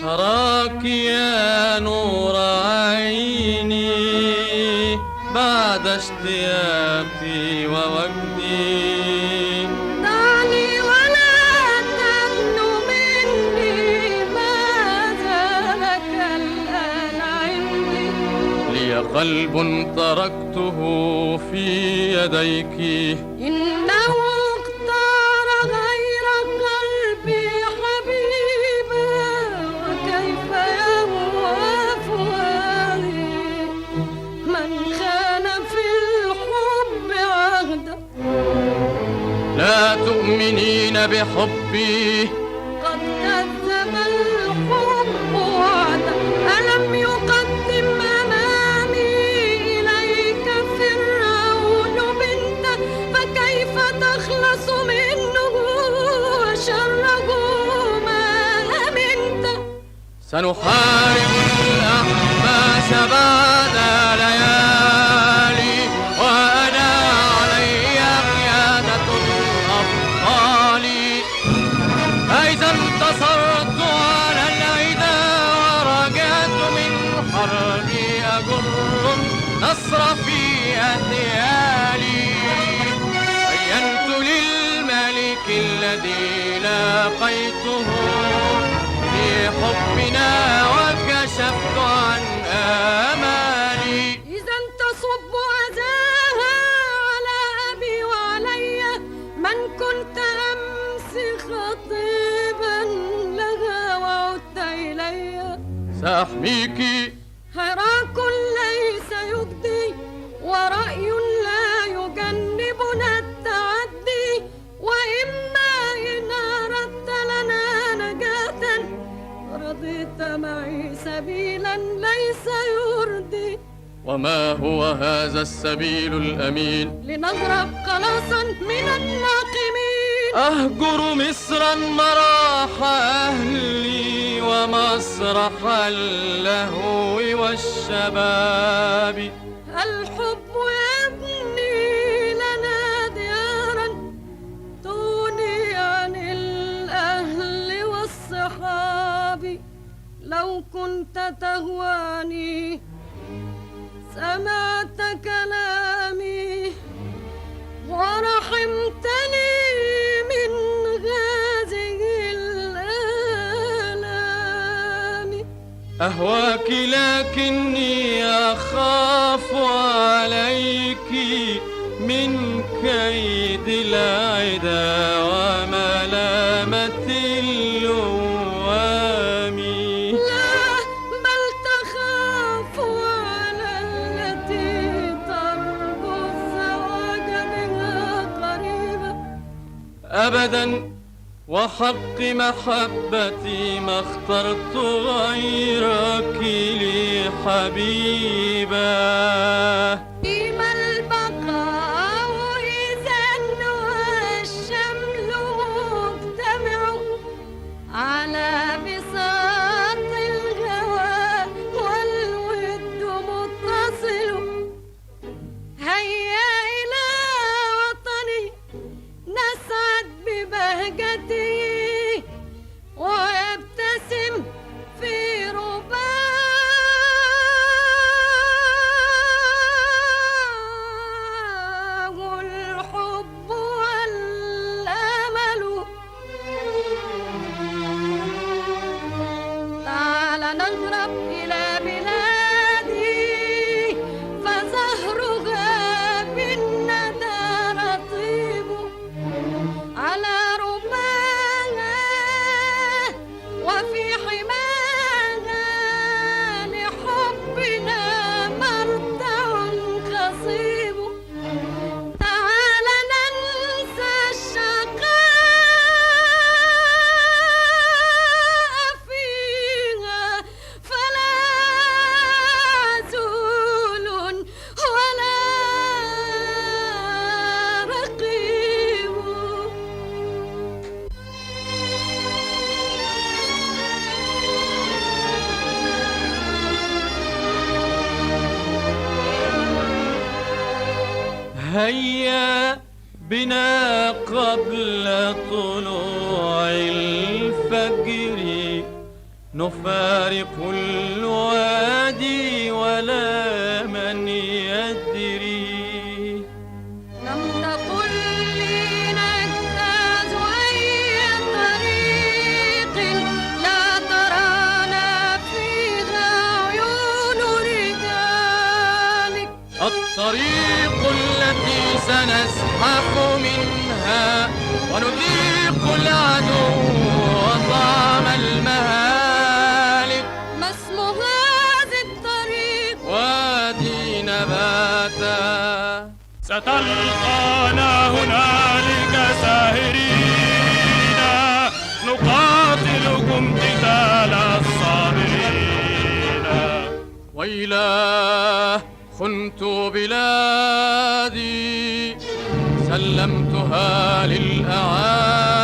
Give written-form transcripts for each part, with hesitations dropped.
أراك يا نور عيني بعد اشتياقي ووجدي. دعني ولا تبنو مني ما زالك الآن عندي. لي قلب تركته في يديك إنه اختار غير قلبي حبيبا وكيف يهوى فؤادي من خان في الحب عهدا. لا تؤمنين بحبي قد كذب الحب وعدا. ألم يقدم أمامي إليك فرعون بنتا فكيف تخلص منه وشره ما أمنت. سنحارب الأحباش بعد ليالي وأنا علي قيادة الأبطال. فإذا انتصرت على العدا ورجعت من حربي أجر النصر في أثيالي. بينت للملك الذي لاقيته في حبنا وكشفت عن آمالي. إذا تصب أذاها على أبي وعلي من كنت أمس خطيبا لها وعدت إلي. سأحميك. حراك ليس يجدي ورأي لا يجنبنا التعدي. وإما إن أردت لنا نجاة رضيت معي سبيلا ليس يرضي. وما هو هذا السبيل الأمين؟ لنهرب خلاصا من الناقمين. أهجر مصرا مراح أهلي ومسرح اللهو والشباب. الحب يبني لنا ديارا تغني عن الأهل والصحاب. لو كنت تهواني سمعت كلامي ورحمتني من هذه الآلام. أهواك لكني أخاف عليك من كيد العدا وملامة اللوام. لا بل تخاف على التي ترجو الزواج بها قريبا. أبدا وحق محبتي ما اخترت غيرك لي حبيبا. فيما البقاء إذا والشمل مجتمع على بساط الهوى والود متصل. هيا إلى وطني نسعد ببهجته ويبتسم في رباه الحب والأمل. تعال نهرب إلى بلادي فزهرها بالندى رطيب. على رباها وفي حماها لحبنا مرتع خصيب. تعال ننسى الشقاء فيها فلا عزول ولا رقيب. هيا بنا قبل طلوع الفجر نفارق الوادي ولا من يدري. لم تقل لي نجتاز أي طريق لا ترانا فيها عيون رجالك. الطريق التي سنزحف منها ونذيق العدو وطعم المهالك. ما اسم هذا الطريق؟ وادي نباتا. ستلقانا هنالك ساهرين نقاتلكم قتال الصابرين. ويلاه خنت بلادي سلمتها للأعادي.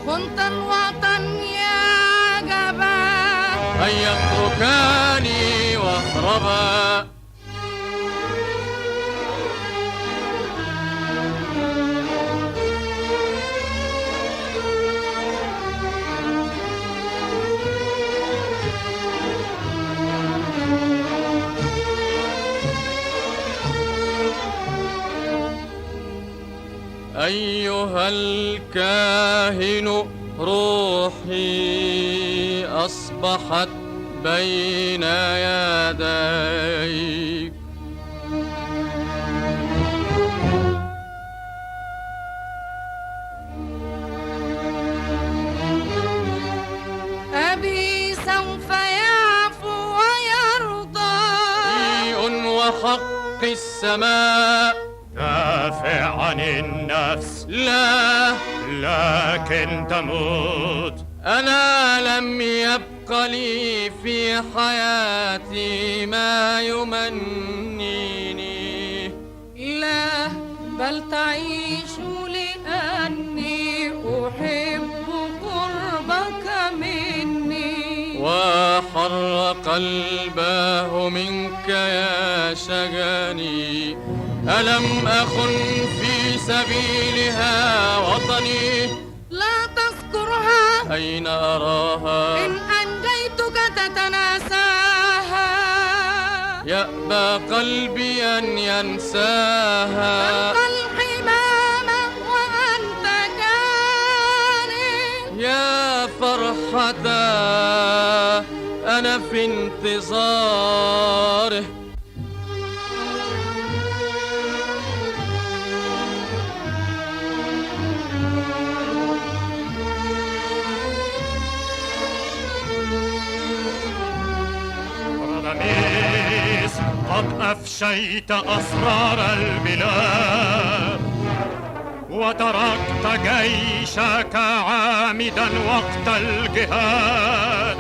خنت الوطن يا جبان. هيا اتركاني واهربا. أيها الكاهن روحي أصبحت بين يديك. أبي سوف يعفو ويرضى. شيء وحق السماء. دافع عن النفس لا لكن تموت. أنا لم يبق لي في حياتي ما يمنيني. لا بل تعيش لأني أحب قربك مني. وحر قلبه منك يا شجني. ألم أخن في سبيلها وطني؟ لا تذكرها. أين أراها؟ إن أنجيتك تتناساها. يأبى قلبي أن ينساها. ألقى الحمام وأنت جاني. يا فرحتا أنا في انتظاره. رميس قد أفشيت أسرار البلاد وتركت جيشك عامدا وقت الجهاد.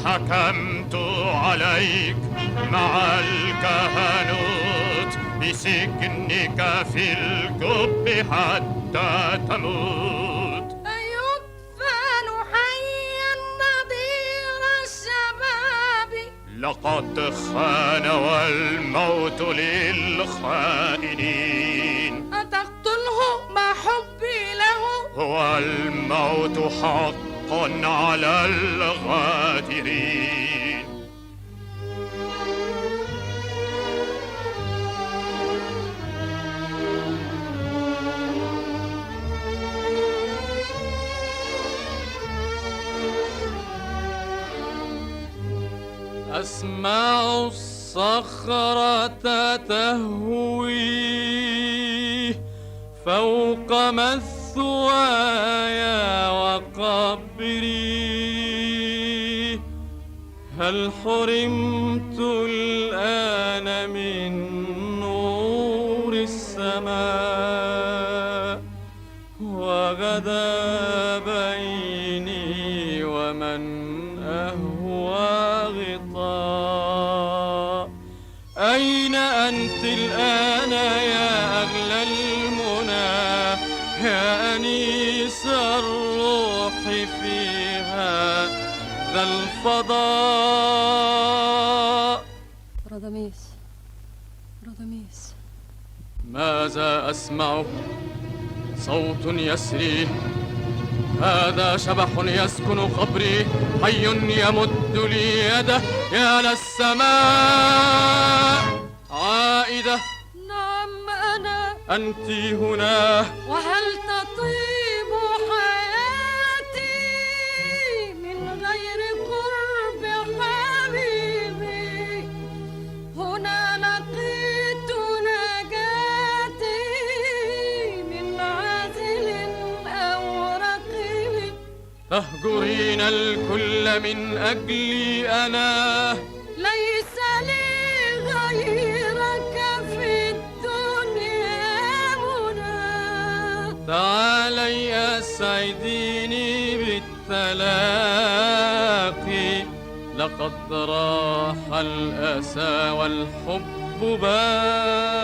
حكمت عليك مع الكهنوت بسجنك في الجب حتى تموت. أيدفن حيا نظير الشباب. لقد خان والموت للخائنين. أتقتله مع حبي له؟ هو الموت حق على الغادرين. أسمع الصخرة تهوي فوق مثواي وقبري. هل حرمت الآن من نور السماء وغدا بيني ومن أهوى غطاء. أين أنت الآن يا أغلى المنى يا أنيس الروح في هذا الفضاء؟ راداميس راداميس. ماذا أسمع؟ صوت يسري هذا شبح يسكن قبري، حي يمد لي يده يا للسماء. عائدة، نعم أنا. أنت هنا، وهل تطيب حياتي من غير قرب حبيبي؟ هنا لقيت نجاتي من عازل أو رقيب. تهجرين الكل من أجلي أنا، ليس لي غيرك في الدنيا منى. تعالي أسعديني بالتلاقي، لقد راح الأسى والحب باقي.